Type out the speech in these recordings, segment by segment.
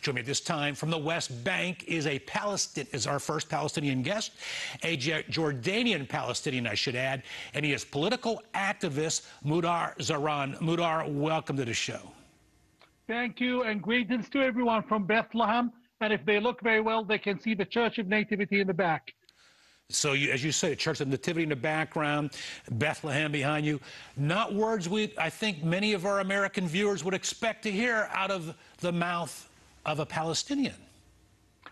Joining me at this time from the West Bank is our first Palestinian guest, a Jordanian Palestinian, I should add, and he is political activist Mudar Zahran. Mudar, welcome to the show. Thank you, and greetings to everyone from Bethlehem. And if they look very well, they can see the Church of Nativity in the back. So, as you say, the Church of Nativity in the background, Bethlehem behind you. Not words I think many of our American viewers would expect to hear out of the mouth of a Palestinian.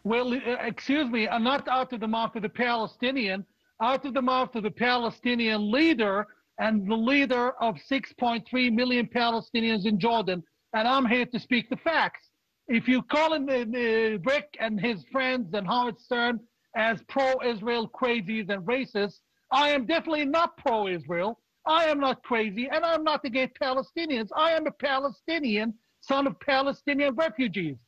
Well, excuse me, not out of the mouth of the Palestinian, out of the mouth of the Palestinian leader and the leader of 6.3 million Palestinians in Jordan. And I'm here to speak the facts. If you call him Rick and his friends and Howard Stern as pro-Israel crazies and racists, I am definitely not pro-Israel. I am not crazy, and I'm not against Palestinians. I am a Palestinian, son of Palestinian refugees.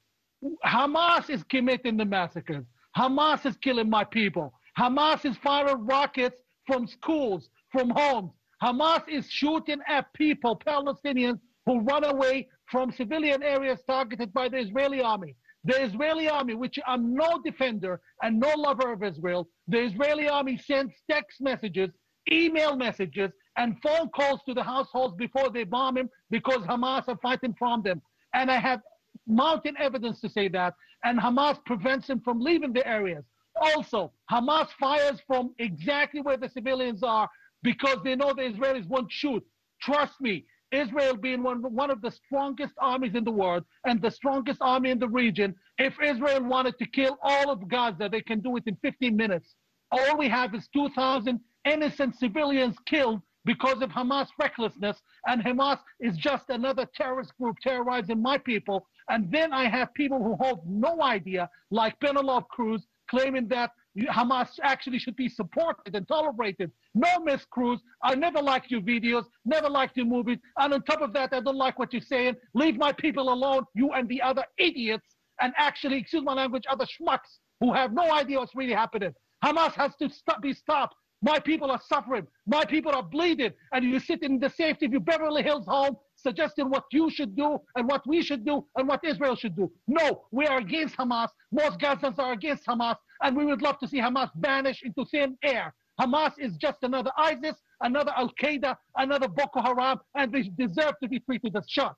Hamas is committing the massacres. Hamas is killing my people. Hamas is firing rockets from schools, from homes. Hamas is shooting at people, Palestinians, who run away from civilian areas targeted by the Israeli army. The Israeli army, which I'm no defender and no lover of Israel, the Israeli army sends text messages, email messages, and phone calls to the households before they bomb him because Hamas are fighting from them. And I have mountain evidence to say that. And Hamas prevents him from leaving the areas. Also, Hamas fires from exactly where the civilians are because they know the Israelis won't shoot. Trust me. Israel being one of the strongest armies in the world and the strongest army in the region, if Israel wanted to kill all of Gaza, they can do it in 15 minutes. All we have is 2,000 innocent civilians killed because of Hamas recklessness, and Hamas is just another terrorist group terrorizing my people. And then I have people who hold no idea, like Penelope Cruz, claiming that Hamas actually should be supported and tolerated. No, Miss Cruz, I never liked your videos, never liked your movies, and on top of that, I don't like what you're saying. Leave my people alone, you and the other idiots, and actually, excuse my language, other schmucks who have no idea what's really happening. Hamas has to be stopped. My people are suffering. My people are bleeding, and you sit in the safety of your Beverly Hills home suggesting what you should do and what we should do and what Israel should do. No, we are against Hamas. Most Gazans are against Hamas, and we would love to see Hamas vanish into thin air. Hamas is just another ISIS, another Al-Qaeda, another Boko Haram, and they deserve to be treated as such.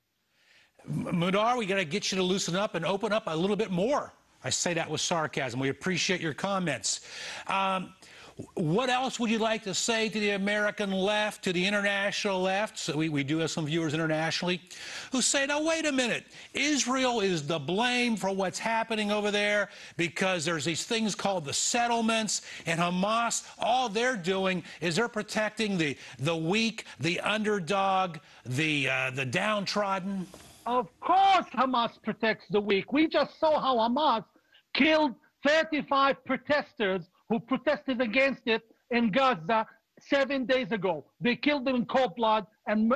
Mudar, we got to get you to loosen up and open up a little bit more. I say that with sarcasm. We appreciate your comments. What else would you like to say to the American left, to the international left? So we do have some viewers internationally who say, now, wait a minute. Israel is the blame for what's happening over there because there's these things called the settlements, and Hamas, all they're doing is they're protecting the weak, the underdog, the downtrodden. Of course Hamas protects the weak. We just saw how Hamas killed 35 protesters who protested against it in Gaza 7 days ago. They killed them in cold blood and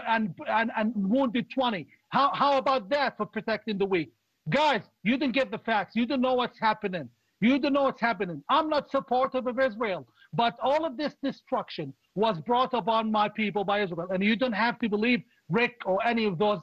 wounded 20. How about that for protecting the weak? Guys, you didn't get the facts. You don't know what's happening. You don't know what's happening. I'm not supportive of Israel, but all of this destruction was brought upon my people by Israel. And you don't have to believe Rick or any of those,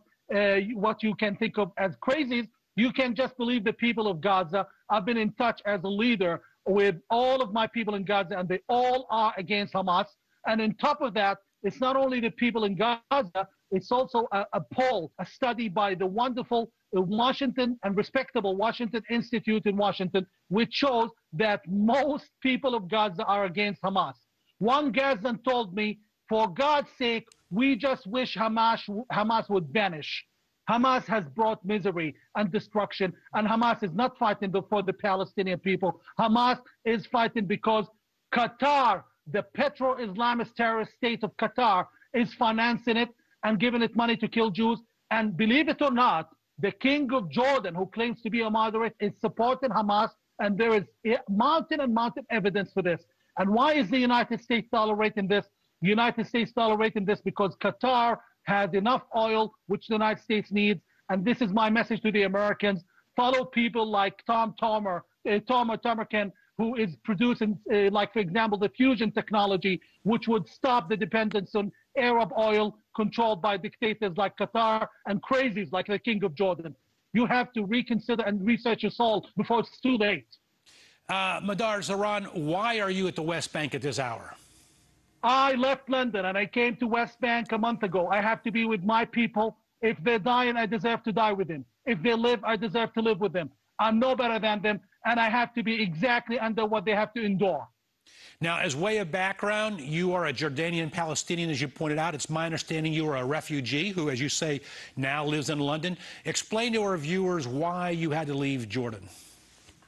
what you can think of as crazies. You can just believe the people of Gaza. I've been in touch as a leader with all of my people in Gaza, and they all are against Hamas. And on top of that, it's not only the people in Gaza, it's also a poll, a study by the wonderful Washington and respectable Washington Institute in Washington, which shows that most people of Gaza are against Hamas. One Gazan told me, for God's sake, we just wish Hamas would vanish. Hamas has brought misery and destruction, and Hamas is not fighting for the Palestinian people. Hamas is fighting because Qatar, the petro-Islamist terrorist state of Qatar, is financing it and giving it money to kill Jews. And believe it or not, the king of Jordan, who claims to be a moderate, is supporting Hamas, and there is mountain and mountain evidence for this. And why is the United States tolerating this? The United States tolerating this because Qatar has enough oil, which the United States needs. And this is my message to the Americans. Follow people like Tom Tomerkin, who is producing, like, for example, the fusion technology, which would stop the dependence on Arab oil controlled by dictators like Qatar and crazies like the King of Jordan. you have to reconsider and research your soul before it's too late. Mudar Zahran, why are you at the West Bank at this hour? I left London and I came to West Bank a month ago. I have to be with my people. If they're dying, I deserve to die with them. If they live, I deserve to live with them. I'm no better than them, and I have to be exactly under what they have to endure. Now, as way of background, you are a Jordanian Palestinian, as you pointed out. It's my understanding you are a refugee who, as you say, now lives in London. Explain to our viewers why you had to leave Jordan.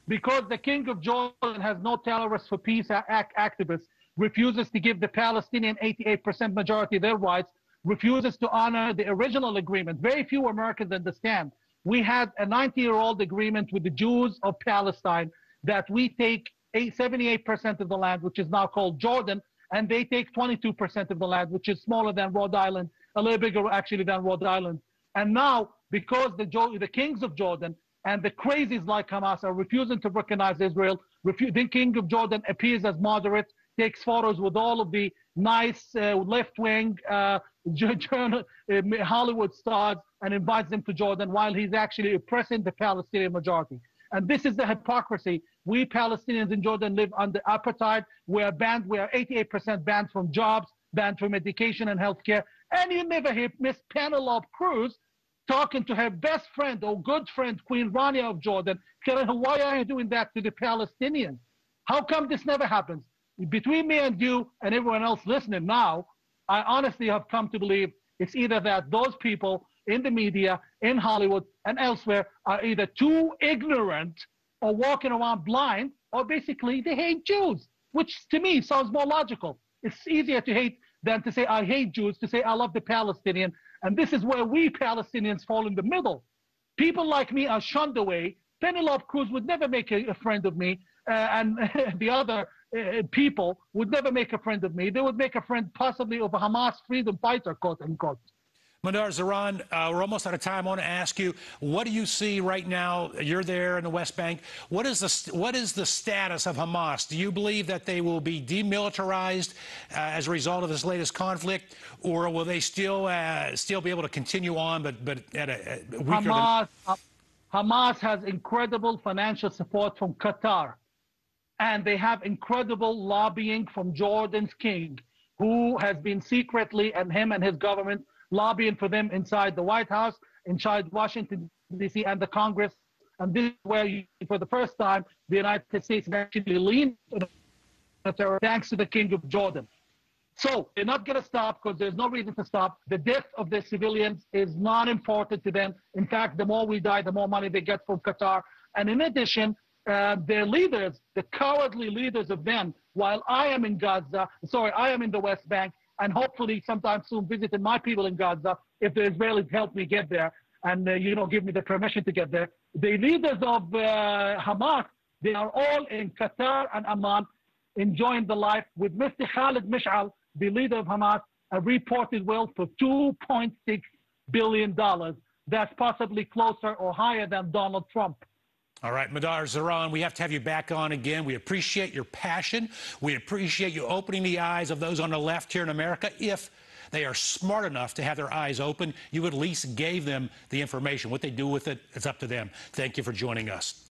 Because the King of Jordan has no tolerance for peace activists, refuses to give the Palestinian 88% majority their rights, refuses to honor the original agreement. Very few Americans understand. We had a 90-year-old agreement with the Jews of Palestine that we take 78% of the land, which is now called Jordan, and they take 22% of the land, which is smaller than Rhode Island, a little bigger actually than Rhode Island. And now, because the kings of Jordan and the crazies like Hamas are refusing to recognize Israel, the King of Jordan appears as moderate, takes photos with all of the nice left-wing Hollywood stars and invites them to Jordan while he's actually oppressing the Palestinian majority. And this is the hypocrisy. We Palestinians in Jordan live under apartheid. We are banned. We are 88% banned from jobs, banned from education and healthcare. And you never hear Miss Penelope Cruz talking to her best friend or good friend, Queen Rania of Jordan, telling her, why are you doing that to the Palestinians? How come this never happens? Between me and you and everyone else listening now, I honestly have come to believe it's either that those people in the media, in Hollywood and elsewhere are either too ignorant or walking around blind, or basically they hate Jews, which to me sounds more logical. It's easier to hate than to say I hate Jews, to say I love the Palestinian. And this is where we Palestinians fall in the middle. People like me are shunned away. Penelope Cruz would never make a friend of me, and the other people would never make a friend of me. They would make a friend possibly of a Hamas freedom fighter, quote unquote. Mudar Zahran, we're almost out of time. I want to ask you, what do you see right now? You're there in the West Bank. What is the status of Hamas? Do you believe that they will be demilitarized as a result of this latest conflict, or will they still be able to continue on, but at a weaker Hamas has incredible financial support from Qatar, and they have incredible lobbying from Jordan's king, who has been secretly, and him and his government, lobbying for them inside the White House, inside Washington, D.C., and the Congress. And this is where, for the first time, the United States actually leaned to the terror thanks to the King of Jordan. So they're not going to stop because there's no reason to stop. The death of the civilians is not important to them. In fact, the more we die, the more money they get from Qatar. And in addition, their leaders, the cowardly leaders of them, while I am in the West Bank, and hopefully sometime soon visiting my people in Gaza, if the Israelis help me get there and give me the permission to get there. The leaders of Hamas, they are all in Qatar and Amman, enjoying the life with Mr. Khalid Mish'al, the leader of Hamas, a reported wealth of $2.6 billion. That's possibly closer or higher than Donald Trump. All right, Mudar Zahran, we have to have you back on again. We appreciate your passion. We appreciate you opening the eyes of those on the left here in America. If they are smart enough to have their eyes open, you at least gave them the information. What they do with it is up to them. Thank you for joining us.